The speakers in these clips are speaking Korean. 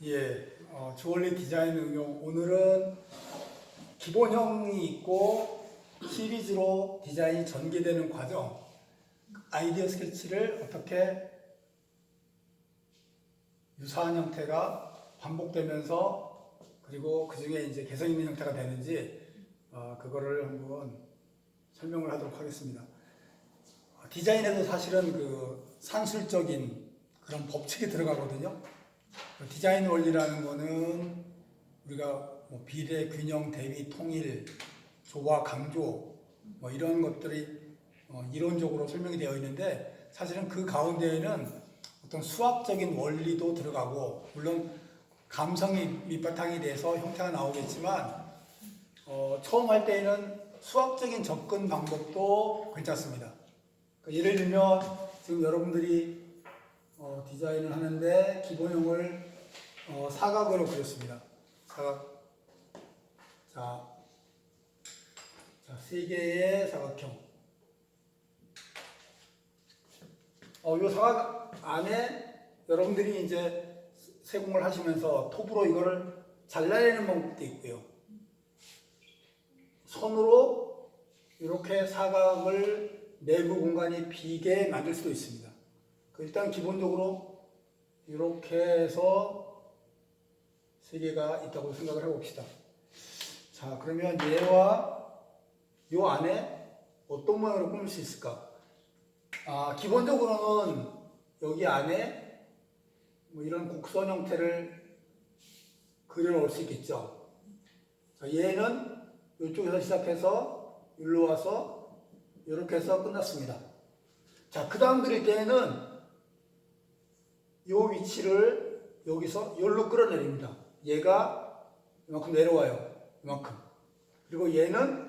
예, 주얼리 디자인 응용. 오늘은 기본형이 있고 시리즈로 디자인이 전개되는 과정, 아이디어 스케치를 어떻게 유사한 형태가 반복되면서 그리고 그 중에 이제 개성 있는 형태가 되는지 그거를 한번 설명을 하도록 하겠습니다. 디자인에도 사실은 그 산술적인 그런 법칙이 들어가거든요. 디자인 원리라는 거는 우리가 뭐 비례, 균형, 대비, 통일, 조화, 강조 뭐 이런 것들이 이론적으로 설명이 되어 있는데 사실은 그 가운데에는 어떤 수학적인 원리도 들어가고 물론 감성이 밑바탕이 돼서 형태가 나오겠지만 처음 할 때에는 수학적인 접근 방법도 괜찮습니다. 그러니까 예를 들면 지금 여러분들이 디자인을 하는데 기본형을 사각으로 그렸습니다. 사각. 자, 세 개의 사각형. 이 사각 안에 여러분들이 이제 세공을 하시면서 톱으로 이거를 잘라내는 방법도 있고요. 손으로 이렇게 사각을 내부 공간이 비게 만들 수도 있습니다. 일단 기본적으로 이렇게 해서 세 개가 있다고 생각을 해봅시다. 자, 그러면 얘와 요 안에 어떤 모양으로 꾸밀 수 있을까? 기본적으로는 여기 안에 뭐 이런 곡선 형태를 그려놓을 수 있겠죠. 자, 얘는 이쪽에서 시작해서 여기로 와서 이렇게 해서 끝났습니다. 자, 그 다음 그릴 때에는 이 위치를 여기서 여기로 끌어내립니다. 얘가 이만큼 내려와요. 이만큼. 그리고 얘는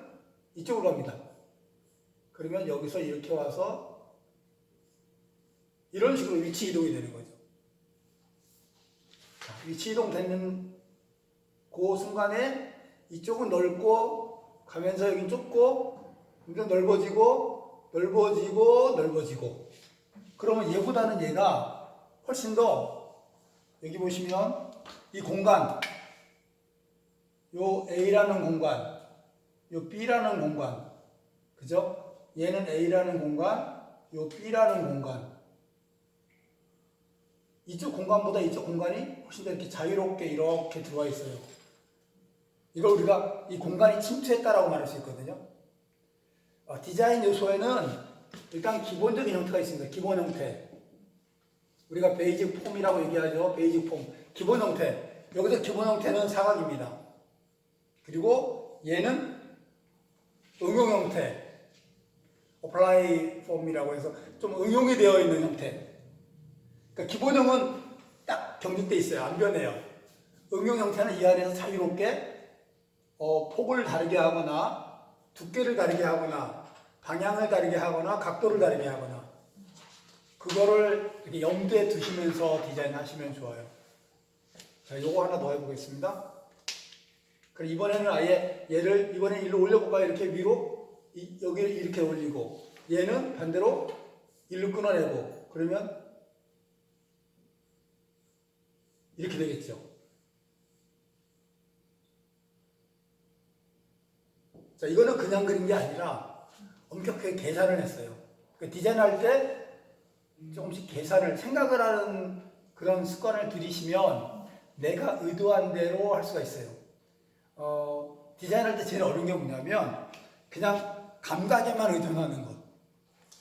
이쪽으로 갑니다. 그러면 여기서 이렇게 와서 이런 식으로 위치 이동이 되는 거죠. 자, 위치 이동 되는 그 순간에 이쪽은 넓고 가면서 여긴 좁고 점점 넓어지고 넓어지고 넓어지고 그러면 얘보다는 얘가 훨씬 더 여기 보시면 이 공간 요 A라는 공간 요 B라는 공간 그죠? 얘는 A라는 공간 요 B라는 공간 이쪽 공간보다 이쪽 공간이 훨씬 더 이렇게 자유롭게 이렇게 들어와 있어요. 이걸 우리가 이 공간이 침투했다라고 말할 수 있거든요. 디자인 요소에는 일단 기본적인 형태가 있습니다. 기본 형태. 우리가 베이직 폼이라고 얘기하죠. 베이직 폼. 기본 형태. 여기서 기본 형태는 사각입니다. 그리고 얘는 응용 형태. apply form이라고 해서 좀 응용이 되어 있는 형태. 그러니까 기본형은 딱 경직돼 있어요. 안 변해요. 응용 형태는 이 안에서 자유롭게 폭을 다르게 하거나 두께를 다르게 하거나 방향을 다르게 하거나 각도를 다르게 하거나 그거를 이렇게 염두에 두시면서 디자인 하시면 좋아요. 자, 요거 하나 더 해보겠습니다. 그럼 이번에는 아예 얘를 이번에 일로 올려볼까요? 이렇게 위로 여기를 이렇게 올리고 얘는 반대로 일로 끊어내고 그러면 이렇게 되겠죠. 자, 이거는 그냥 그린 게 아니라 엄격하게 계산을 했어요. 그러니까 디자인할 때 조금씩 계산을 생각을 하는 그런 습관을 들이시면 내가 의도한 대로 할 수가 있어요. 디자인할 때 제일 어려운 게 뭐냐면 그냥 감각에만 의존하는 것.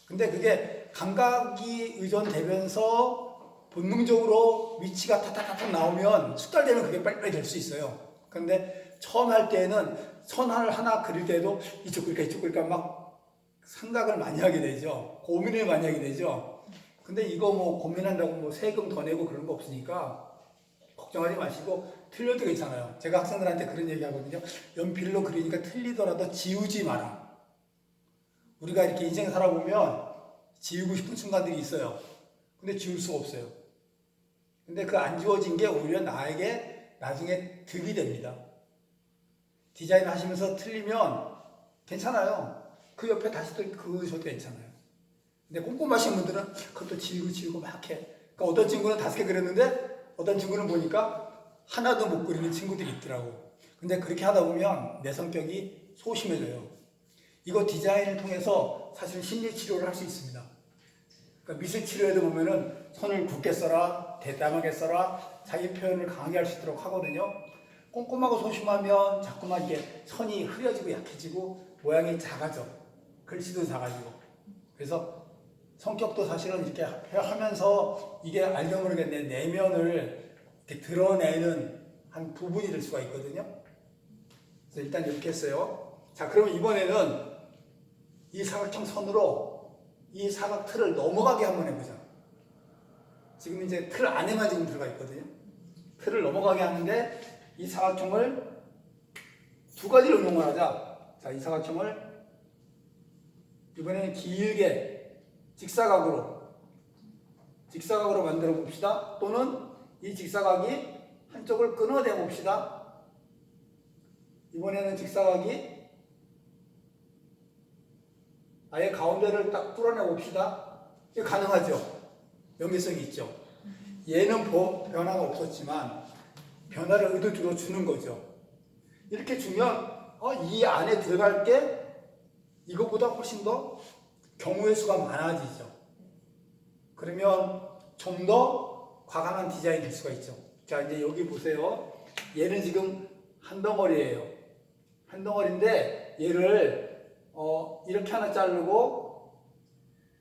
근데 그게 감각이 의존되면서 본능적으로 위치가 탁탁탁 나오면 숙달되면 그게 빨리빨리 될 수 있어요. 근데 처음 할 때는 선 하나 그릴 때도 이쪽 그릴까 이쪽 그릴까 막 생각을 많이 하게 되죠. 고민을 많이 하게 되죠. 근데 이거 뭐 고민한다고 뭐 세금 더 내고 그런 거 없으니까 걱정하지 마시고 틀려도 괜찮아요. 제가 학생들한테 그런 얘기 하거든요. 연필로 그리니까 틀리더라도 지우지 마라. 우리가 이렇게 인생 살아보면 지우고 싶은 순간들이 있어요. 근데 지울 수가 없어요. 근데 그 안 지워진 게 오히려 나에게 나중에 득이 됩니다. 디자인 하시면서 틀리면 괜찮아요. 그 옆에 다시 또 그으셔도 괜찮아요. 근데 꼼꼼하신 분들은 그것도 지우고 막 해. 그러니까 어떤 친구는 5개 그렸는데 어떤 친구는 보니까 하나도 못 그리는 친구들이 있더라고. 근데 그렇게 하다 보면 내 성격이 소심해져요. 이거 디자인을 통해서 사실 심리 치료를 할 수 있습니다. 그러니까 미술 치료에도 보면은 선을 굵게 써라, 대담하게 써라, 자기 표현을 강하게 할 수 있도록 하거든요. 꼼꼼하고 소심하면 자꾸만 이게 선이 흐려지고 약해지고 모양이 작아져. 글씨도 작아지고. 그래서 성격도 사실은 이렇게 하면서 이게 알면 모르게 내 내면을 이렇게 드러내는 한 부분이 될 수가 있거든요. 그래서 일단 이렇게 했어요. 자, 그러면 이번에는 이 사각형 선으로 이 사각 틀을 넘어가게 한번 해보자. 지금 이제 틀 안에만 지금 들어가 있거든요. 틀을 넘어가게 하는데 이 사각형을 두 가지로 응용을 하자. 자, 이 사각형을 이번에는 길게 직사각으로 만들어 봅시다. 또는 이 직사각이 한쪽을 끊어내 봅시다. 이번에는 직사각이 아예 가운데를 딱 뚫어내 봅시다. 이게 가능하죠? 연계성이 있죠. 얘는 변화가 없었지만 변화를 의도적으로 주는 거죠. 이렇게 주면 이 안에 들어갈 게 이것보다 훨씬 더 경우의 수가 많아지죠. 그러면 좀 더 과감한 디자인이 될 수가 있죠. 자, 이제 여기 보세요. 얘는 지금 한 덩어리예요. 한 덩어리인데 얘를 이렇게 하나 자르고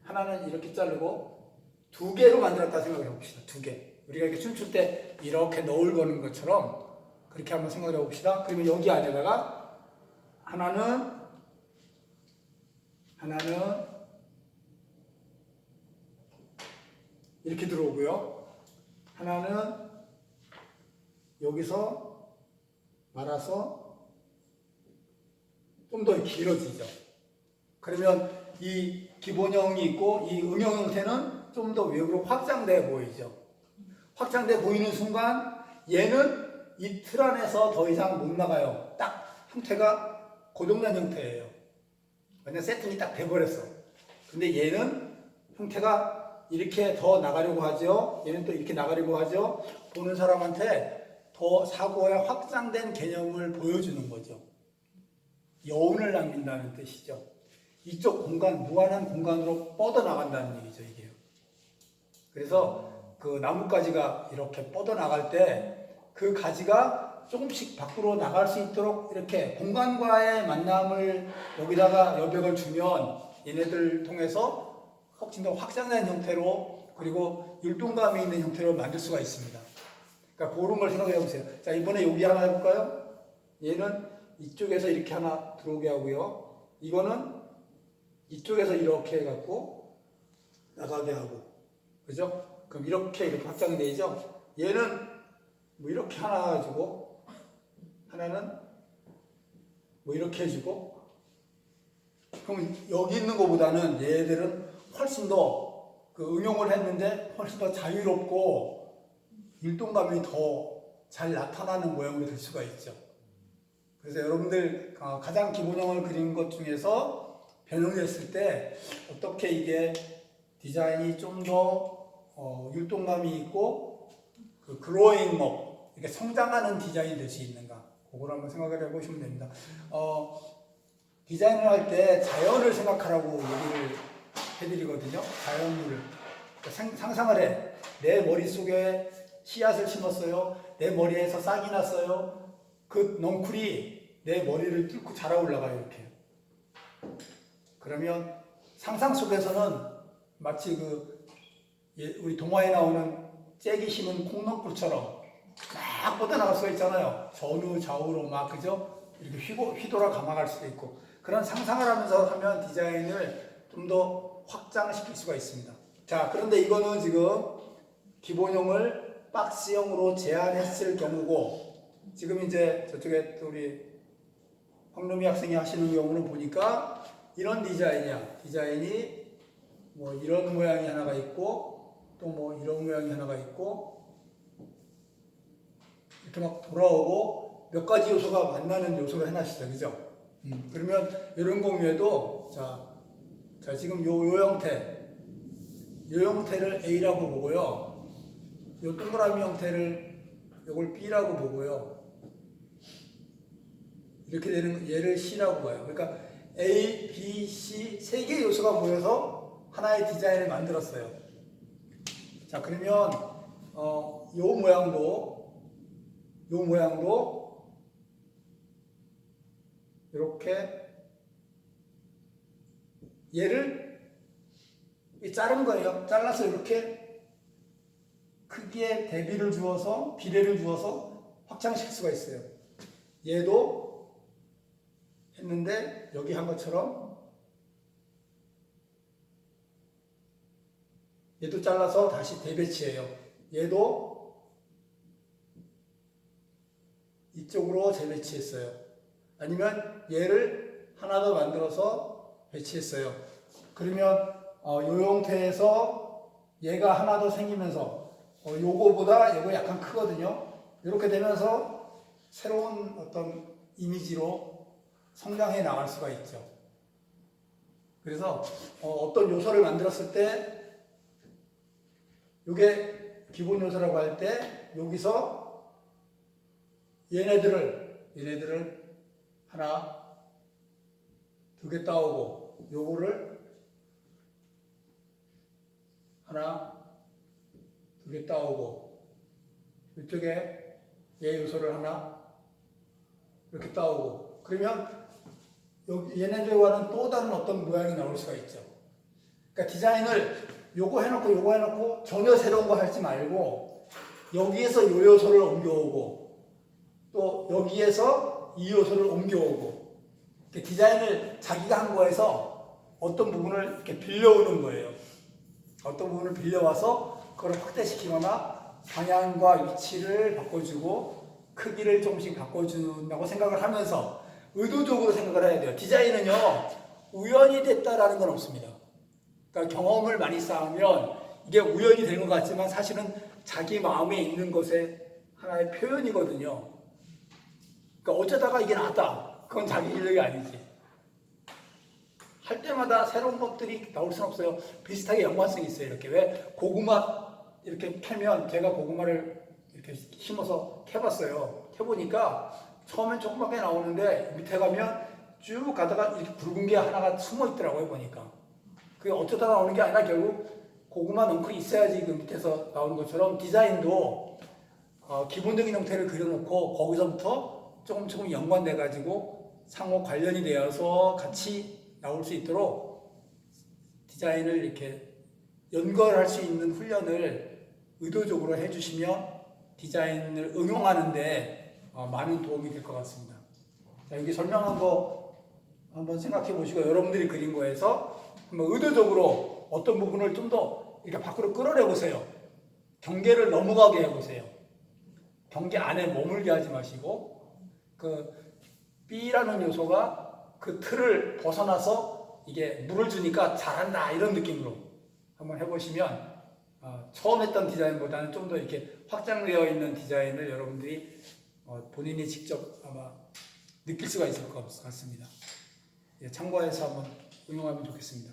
하나는 이렇게 자르고 두 개로 만들었다 생각을 해봅시다. 두 개. 우리가 이렇게 춤출 때 이렇게 너울 거는 것처럼 그렇게 한번 생각을 해봅시다. 그러면 여기 안에다가 하나는 이렇게 들어오고요. 하나는 여기서 말아서 좀 더 길어지죠. 그러면 이 기본형이 있고 이 응용 형태는 좀 더 외부로 확장돼 보이죠. 확장돼 보이는 순간 얘는 이 틀 안에서 더 이상 못 나가요. 딱 형태가 고정된 형태예요. 완전 세팅이 딱 돼버렸어. 근데 얘는 형태가 이렇게 더 나가려고 하죠. 얘는 또 이렇게 나가려고 하죠. 보는 사람한테 더 사고의 확장된 개념을 보여주는 거죠. 여운을 남긴다는 뜻이죠. 이쪽 공간, 무한한 공간으로 뻗어나간다는 얘기죠, 이게요. 그래서 그 나뭇가지가 이렇게 뻗어나갈 때 그 가지가 조금씩 밖으로 나갈 수 있도록 이렇게 공간과의 만남을 여기다가 여백을 주면 얘네들 통해서 훨씬 더 확장된 형태로 그리고 율동감이 있는 형태로 만들 수가 있습니다. 그러니까 그런 걸 생각해 보세요. 자, 이번에 여기 하나 해볼까요? 얘는 이쪽에서 이렇게 하나 들어오게 하고요. 이거는 이쪽에서 이렇게 해갖고 나가게 하고. 그죠? 그럼 이렇게 확장이 되죠? 얘는 뭐 이렇게 하나 해주고, 하나는 뭐 이렇게 해주고, 그럼 여기 있는 것보다는 얘들은 훨씬 더 그 응용을 했는데 훨씬 더 자유롭고 율동감이 더 잘 나타나는 모양으로 될 수가 있죠. 그래서 여러분들 가장 기본형을 그린 것 중에서 변형됐을 때 어떻게 이게 디자인이 좀 더 율동감이 있고 그 그로잉업, 이렇게 성장하는 디자인이 될 수 있는가, 그걸 한번 생각을 해보시면 됩니다. 디자인을 할 때 자연을 생각하라고 얘기를 해드리거든요. 자연을 상상을 해. 내 머릿속에 씨앗을 심었어요. 내 머리에서 싹이 났어요. 그 넝쿨이 내 머리를 뚫고 자라 올라가요, 이렇게. 그러면 상상 속에서는 마치 우리 동화에 나오는 잭이 심은 콩넝쿨처럼 막 뻗어나갈 수가 있잖아요. 전후 좌우로 막, 그죠? 이렇게 휘돌아 감아갈 수도 있고. 그런 상상을 하면서 하면 디자인을 좀 더 확장시킬 수가 있습니다. 자, 그런데 이거는 지금 기본형을 박스형으로 제한했을 경우고, 지금 이제 저쪽에 또 우리 황루미 학생이 하시는 경우는 보니까 이런 디자인이야. 디자인이 뭐 이런 모양이 하나가 있고, 또 뭐 이런 모양이 하나가 있고, 이렇게 막 돌아오고 몇 가지 요소가 만나는 요소가 하나씩, 그죠? 그러면 이런 경우에도 자 지금 요 형태를 A라고 보고요. 요 동그라미 형태를 이걸 B라고 보고요. 이렇게 되는 얘를 C라고 봐요. 그러니까 A, B, C 세 개의 요소가 모여서 하나의 디자인을 만들었어요. 자, 그러면 요 모양도 이렇게 얘를 자른 거예요. 잘라서 이렇게 크기에 대비를 주어서 비례를 주어서 확장시킬 수가 있어요. 얘도 했는데 여기 한 것처럼 얘도 잘라서 다시 대배치해요. 얘도 이쪽으로 재배치했어요. 아니면 얘를 하나 더 만들어서 배치했어요. 그러면 요 형태에서 얘가 하나 더 생기면서 요거보다 얘가 약간 크거든요. 이렇게 되면서 새로운 어떤 이미지로 성장해 나갈 수가 있죠. 그래서 어떤 요소를 만들었을 때 이게 기본 요소라고 할 때 여기서 얘네들을 하나 두 개 따오고 요거를 하나 두 개 따오고 이쪽에 얘 요소를 하나 이렇게 따오고 그러면 여기 얘네들과는 또 다른 어떤 모양이 나올 수가 있죠. 그러니까 디자인을 요거 해놓고 전혀 새로운 거 하지 말고 여기에서 요 요소를 옮겨오고 또 여기에서 이 요소를 옮겨오고 디자인을 자기가 한 거에서 어떤 부분을 이렇게 빌려오는 거예요. 어떤 부분을 빌려와서 그걸 확대시키거나 방향과 위치를 바꿔주고 크기를 조금씩 바꿔준다고 생각을 하면서 의도적으로 생각을 해야 돼요. 디자인은요 우연이 됐다라는 건 없습니다. 그러니까 경험을 많이 쌓으면 이게 우연이 되는 것 같지만 사실은 자기 마음에 있는 것의 하나의 표현이거든요. 그러니까 어쩌다가 이게 나왔다. 그건 자기 실력이 아니지. 할 때마다 새로운 것들이 나올 수는 없어요. 비슷하게 연관성이 있어요. 이렇게 왜 고구마 이렇게 캐면 제가 고구마를 이렇게 심어서 캐봤어요. 캐보니까 처음엔 조그맣게 나오는데 밑에 가면 쭉 가다가 이렇게 굵은 게 하나가 숨어 있더라고요. 보니까 그게 어쩌다 나오는 게 아니라 결국 고구마 넝쿨이 있어야지 그 밑에서 나오는 것처럼 디자인도 기본적인 형태를 그려놓고 거기서부터 조금 연관돼 가지고 상호 관련이 되어서 같이 나올 수 있도록 디자인을 이렇게 연결할 수 있는 훈련을 의도적으로 해주시면 디자인을 응용하는데 많은 도움이 될 것 같습니다. 자, 여기 설명한 거 한번 생각해 보시고 여러분들이 그린 거에서 한번 의도적으로 어떤 부분을 좀 더 이렇게 밖으로 끌어내 보세요. 경계를 넘어가게 해보세요. 경계 안에 머물게 하지 마시고 그 B라는 요소가 그 틀을 벗어나서 이게 물을 주니까 잘한다 이런 느낌으로 한번 해보시면 처음 했던 디자인보다는 좀 더 이렇게 확장되어 있는 디자인을 여러분들이 본인이 직접 아마 느낄 수가 있을 것 같습니다. 예, 참고해서 한번 응용하면 좋겠습니다.